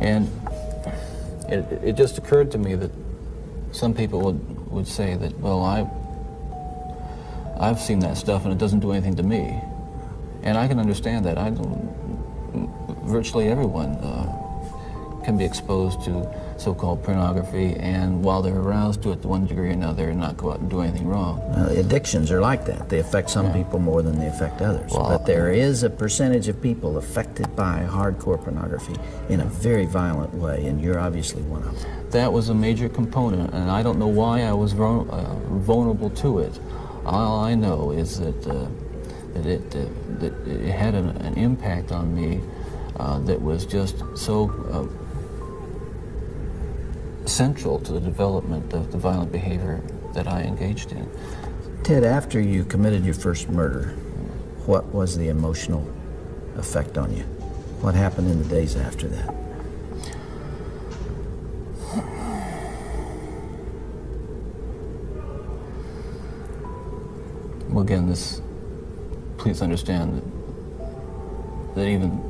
And it just occurred to me that some people would say that, well, I've seen that stuff and it doesn't do anything to me. And I can understand that. Virtually everyone can be exposed to so-called pornography, and while they're aroused to it to one degree or another, and not go out and do anything wrong. Addictions are like that. They affect some people more than they affect others. Well, but there is a percentage of people affected by hardcore pornography in a very violent way, and you're obviously one of them. That was a major component, and I don't know why I was vulnerable to it. All I know is that it had an impact on me that was just so central to the development of the violent behavior that I engaged in. Ted, after you committed your first murder, what was the emotional effect on you? What happened in the days after that? Well, again, please understand that even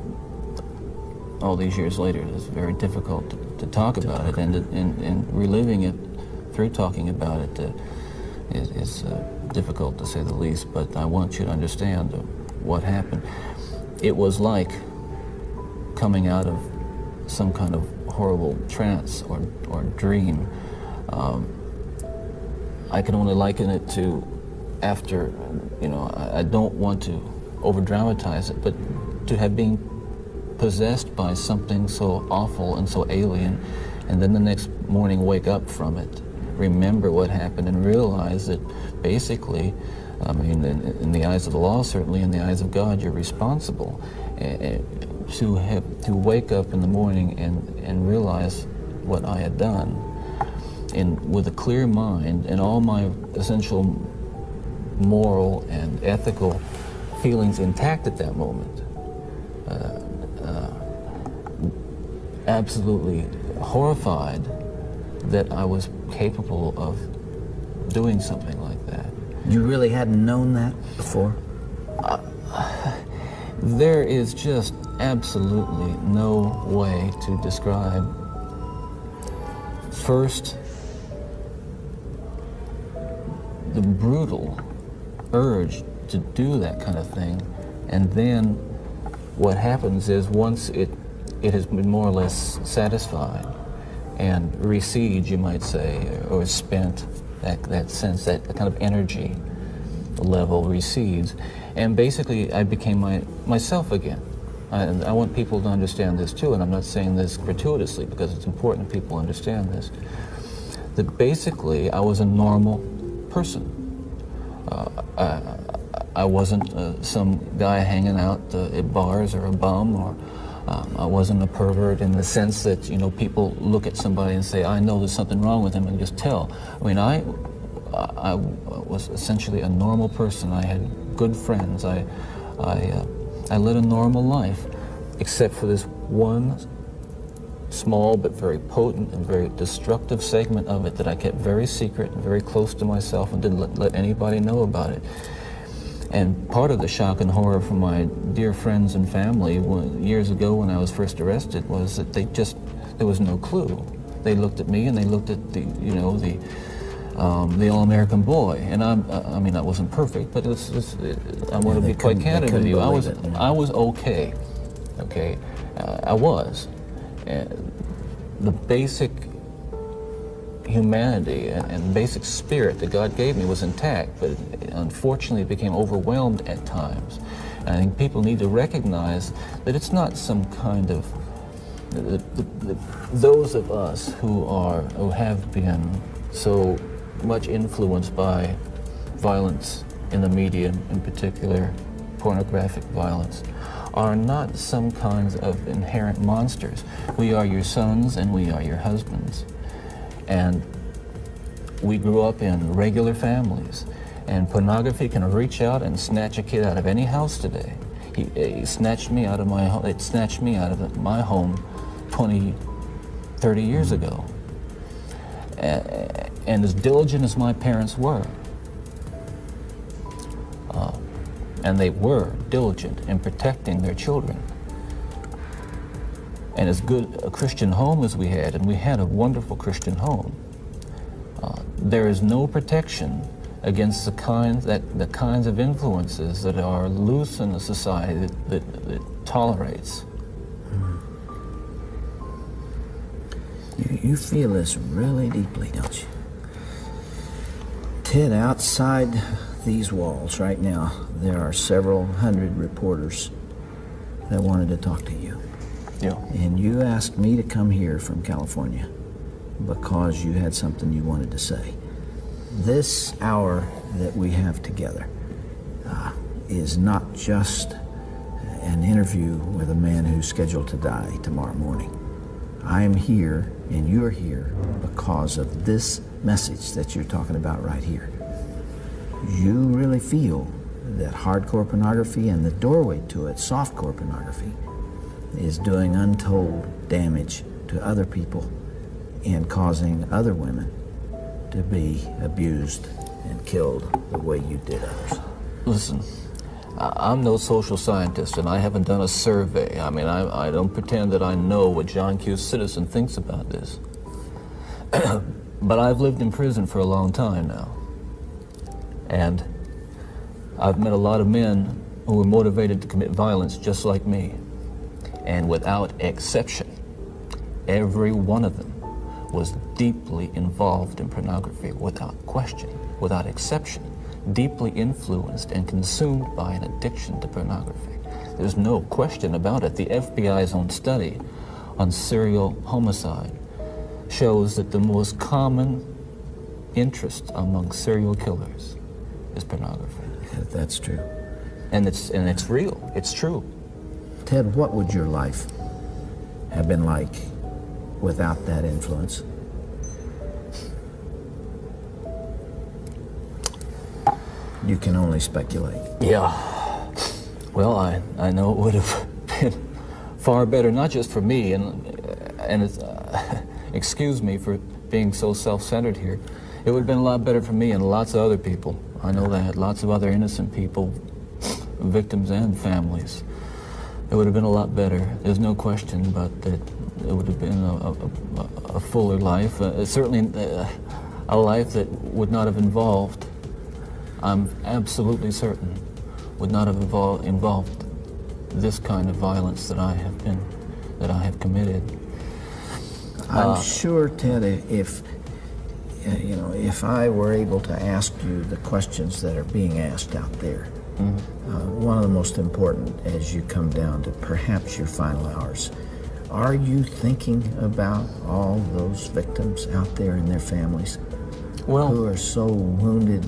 all these years later, it's very difficult to talk about it, and reliving it through talking about it is difficult, to say the least. But I want you to understand what happened. It was like coming out of some kind of horrible trance or dream. I can only liken it to after, I don't want to over-dramatize it, but to have been possessed by something so awful and so alien, and then the next morning wake up from it, remember what happened, and realize that basically, I mean, in the eyes of the law, certainly in the eyes of God, you're responsible. To wake up in the morning and realize what I had done, and with a clear mind and all my essential moral and ethical feelings intact at that moment, absolutely horrified that I was capable of doing something like that. You really hadn't known that before? There is just absolutely no way to describe, first, the brutal urge to do that kind of thing, and then what happens is once it has been more or less satisfied and recedes, you might say, or spent, that sense, that kind of energy level recedes, and basically I became myself again. And I want people to understand this too, and I'm not saying this gratuitously because it's important people understand this, that basically I was a normal person. I wasn't some guy hanging out at bars or a bum, or I wasn't a pervert in the sense that, people look at somebody and say, I know there's something wrong with him, and just tell. I mean, I was essentially a normal person. I had good friends. I led a normal life, except for this one small but very potent and very destructive segment of it that I kept very secret and very close to myself and didn't let anybody know about it. And part of the shock and horror from my dear friends and family years ago when I was first arrested was that there was no clue. They looked at me and they looked at the all-American boy. And I mean, I wasn't perfect, but I want to be quite candid with you. I was okay. Okay, I was. The basic humanity and basic spirit that God gave me was intact, but unfortunately it became overwhelmed at times. And I think people need to recognize that it's not some kind of those of us who have been so much influenced by violence in the media, in particular pornographic violence, are not some kinds of inherent monsters. We are your sons and we are your husbands. And we grew up in regular families. And pornography can reach out and snatch a kid out of any house today. He snatched me out of my home. It snatched me out of my home 20, 30 years ago. And as diligent as my parents were, and they were diligent in protecting their children, And as good a Christian home as we had, and we had a wonderful Christian home, there is no protection against the kinds of influences that are loose in a society that tolerates. You feel this really deeply, don't you? Ted, outside these walls right now, there are several hundred reporters that wanted to talk to you. Yeah. And you asked me to come here from California because you had something you wanted to say. This hour that we have together is not just an interview with a man who's scheduled to die tomorrow morning. I am here and you're here because of this message that you're talking about right here. You really feel that hardcore pornography and the doorway to it, softcore pornography, is doing untold damage to other people and causing other women to be abused and killed the way you did others. Listen, I'm no social scientist, and I haven't done a survey. I mean, I don't pretend that I know what John Q. Citizen thinks about this. But I've lived in prison for a long time now. And I've met a lot of men who were motivated to commit violence just like me. And without exception, every one of them was deeply involved in pornography, without question, without exception, deeply influenced and consumed by an addiction to pornography. There's no question about it. The FBI's own study on serial homicide shows that the most common interest among serial killers is pornography. Yeah, that's true. And it's real. It's true. Ted, what would your life have been like without that influence? You can only speculate. Yeah. Well, I know it would have been far better, not just for me, and it's, excuse me for being so self-centered here. It would have been a lot better for me and lots of other people. I know that, lots of other innocent people, victims and families. It would have been a lot better. There's no question, but that it would have been a fuller life. Certainly a life that would not have involved, I'm absolutely certain, would not have involved this kind of violence that I have committed. I'm sure, Ted, if I were able to ask you the questions that are being asked out there, one of the most important as you come down to perhaps your final hours, are you thinking about all those victims out there and their families who are so wounded,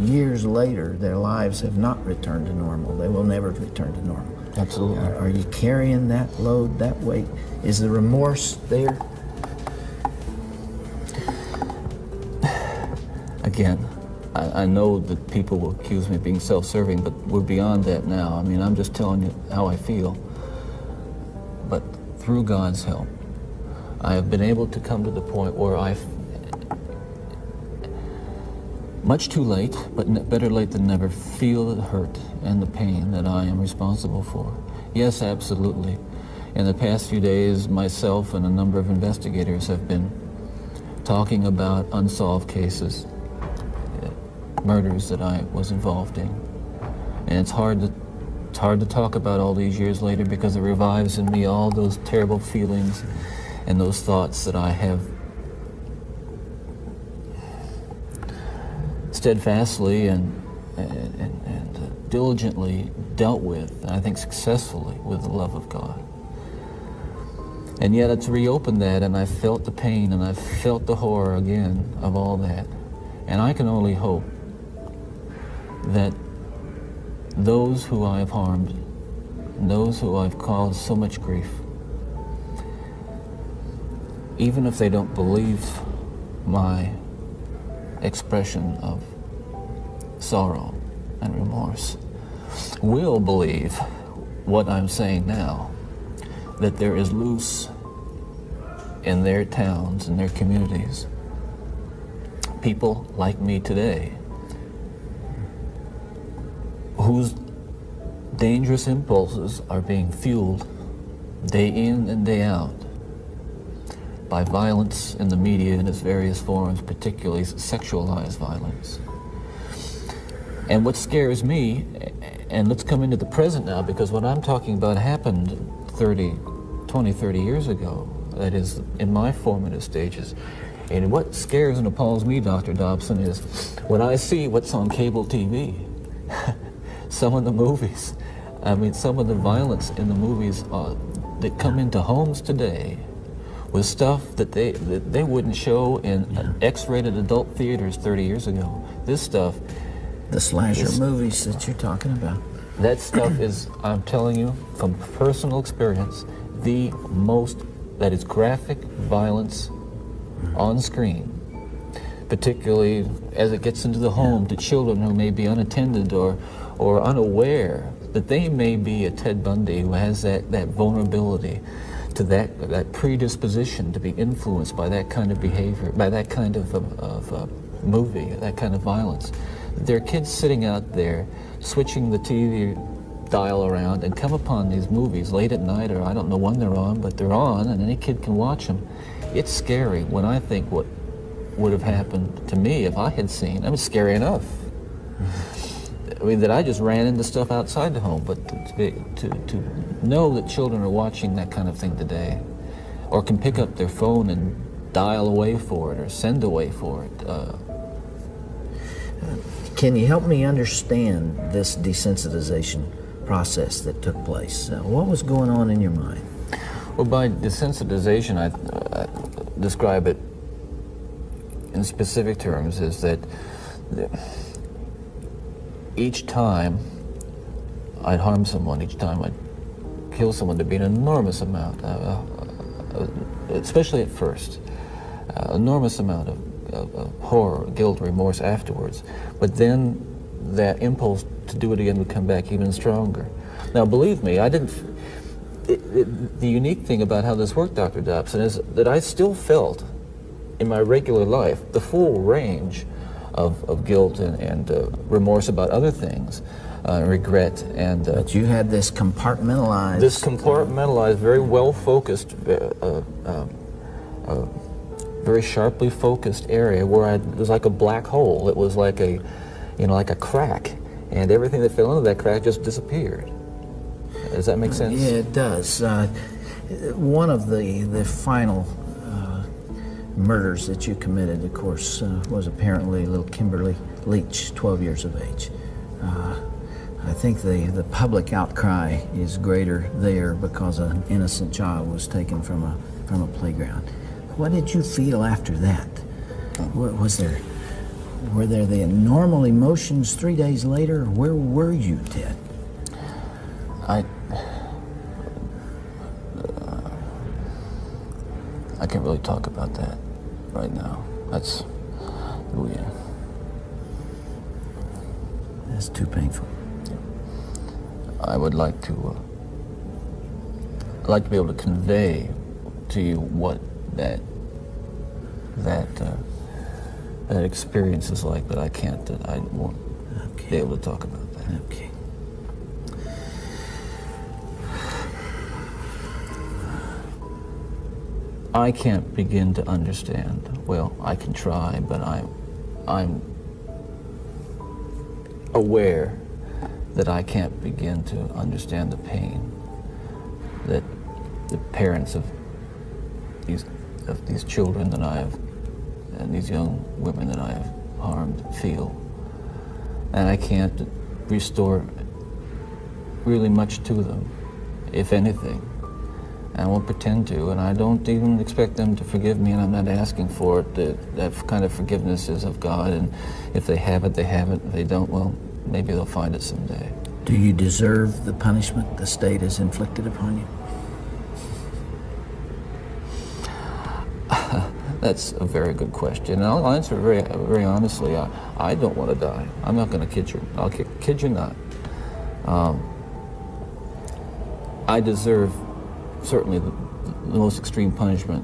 years later, their lives have not returned to normal. They will never return to normal. Absolutely. Are you carrying that load, that weight? Is the remorse there? Again, I know that people will accuse me of being self-serving, but we're beyond that now. I mean, I'm just telling you how I feel. But through God's help, I have been able to come to the point where much too late, but better late than never, feel the hurt and the pain that I am responsible for. Yes, absolutely. In the past few days, myself and a number of investigators have been talking about unsolved cases, murders that I was involved in. And it's hard to talk about all these years later because it revives in me all those terrible feelings and those thoughts that I have steadfastly and diligently dealt with, and I think successfully, with the love of God. And yet it's reopened that, and I felt the pain and I felt the horror again of all that. And I can only hope that those who I have harmed, those who I've caused so much grief, even if they don't believe my expression of sorrow and remorse, will believe what I'm saying now, that there is loose in their towns and their communities people like me today whose dangerous impulses are being fueled day in and day out, by violence in the media in its various forms, particularly sexualized violence. And what scares me, and let's come into the present now, because what I'm talking about happened 20, 30 years ago, that is, in my formative stages. And what scares and appalls me, Dr. Dobson, is when I see what's on cable TV, some of the movies, I mean, some of the violence in the movies that come into homes today with stuff that they wouldn't show in X-rated adult theaters 30 years ago. This stuff... The slasher movies that you're talking about. That stuff is, I'm telling you, from personal experience, the most, that is graphic violence on screen, particularly as it gets into the home to children who may be unattended or unaware that they may be a Ted Bundy who has that vulnerability to that predisposition to be influenced by that kind of behavior, by that kind of movie, that kind of violence. There are kids sitting out there switching the TV dial around and come upon these movies late at night, or I don't know when they're on, but they're on and any kid can watch them. It's scary when I think what would have happened to me if I had seen. I mean, scary enough. I mean, that I just ran into stuff outside the home, but to know that children are watching that kind of thing today, or can pick up their phone and dial away for it or send away for it. Can you help me understand this desensitization process that took place? What was going on in your mind? Well, by desensitization, I describe it in specific terms is that each time I'd harm someone, each time I'd kill someone, there'd be an enormous amount, especially at first, enormous amount of horror, guilt, remorse afterwards. But then that impulse to do it again would come back even stronger. Now, believe me, I didn't... the unique thing about how this worked, Dr. Dobson, is that I still felt in my regular life the full range of guilt and remorse about other things, regret and... but you had this compartmentalized... This compartmentalized, very well-focused, very sharply focused area where it was like a black hole. It was like a, like a crack, and everything that fell into that crack just disappeared. Does that make sense? Yeah, it does. One of the final murders that you committed, of course, was apparently little Kimberly Leach, 12 years of age. I think the public outcry is greater there because an innocent child was taken from a playground. What did you feel after that? Were there the normal emotions 3 days later? Where were you, Ted? I can't really talk about that right now. That's too painful. I would like to be able to convey to you what that experience is like, but I can't. I won't be able to talk about that. Okay. I can't begin to understand. Well, I can try, but I'm aware that I can't begin to understand the pain that the parents of these children that I have, and these young women that I have harmed, feel. And I can't restore really much to them, if anything. I won't pretend to, and I don't even expect them to forgive me, and I'm not asking for it. That kind of forgiveness is of God, and if they have it, they have it. If they don't, well, maybe they'll find it someday. Do you deserve the punishment the state has inflicted upon you? That's a very good question, and I'll answer it very, very honestly. I don't want to die. I'm not going to kid you. I'll kid you not. I deserve certainly the most extreme punishment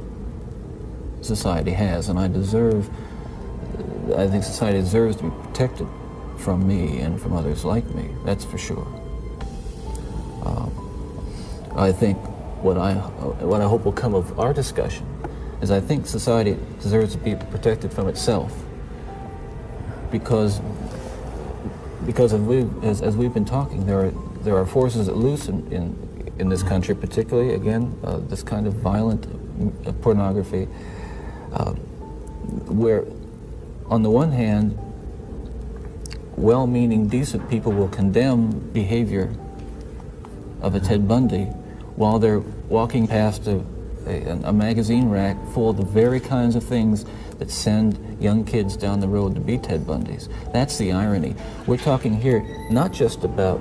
society has, and I think society deserves to be protected from me and from others like me. That's for sure. I think what I hope will come of our discussion is I think society deserves to be protected from itself, because as we've been talking, there are forces at loose in this country, particularly again this kind of violent pornography, where on the one hand, well-meaning, decent people will condemn behavior of a Ted Bundy while they're walking past a magazine rack full of the very kinds of things that send young kids down the road to be Ted Bundys. That's the irony. We're talking here not just about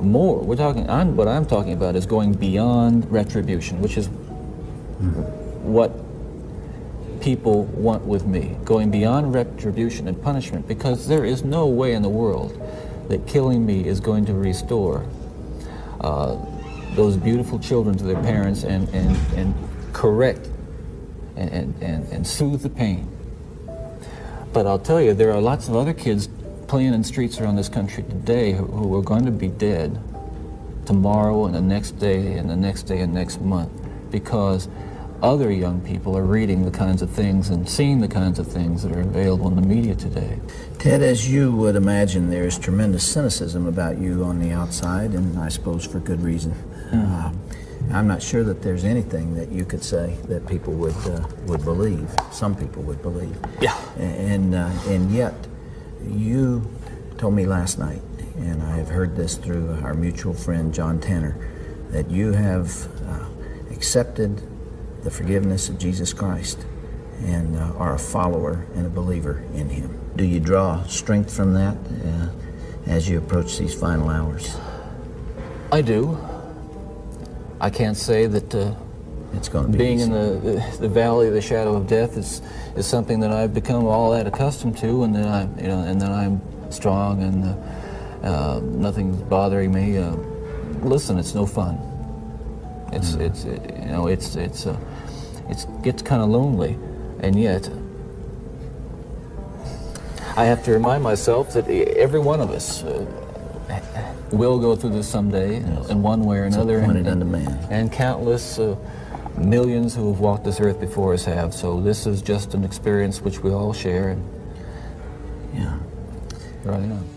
more. We're talking, what I'm talking about is going beyond retribution, which is what people want with me, going beyond retribution and punishment, because there is no way in the world that killing me is going to restore those beautiful children to their parents and correct and soothe the pain. But I'll tell you, there are lots of other kids playing in streets around this country today who are going to be dead tomorrow and the next day and the next day and next month, because other young people are reading the kinds of things and seeing the kinds of things that are available in the media today. Ted, as you would imagine, there is tremendous cynicism about you on the outside, and I suppose for good reason. I'm not sure that there's anything that you could say that people would believe. Some people would believe. Yeah. And yet, you told me last night, and I have heard this through our mutual friend John Tanner, that you have accepted the forgiveness of Jesus Christ and are a follower and a believer in Him. Do you draw strength from that as you approach these final hours? I do. I can't say that it's going to be being easy. in the valley of the shadow of death is something that I've become all that accustomed to, and that I'm strong and nothing's bothering me. Listen, it's no fun. It gets kind of lonely, and yet I have to remind myself that every one of us will go through this someday, in one way or another, and countless millions who have walked this earth before us have. So this is just an experience which we all share. And yeah, right on.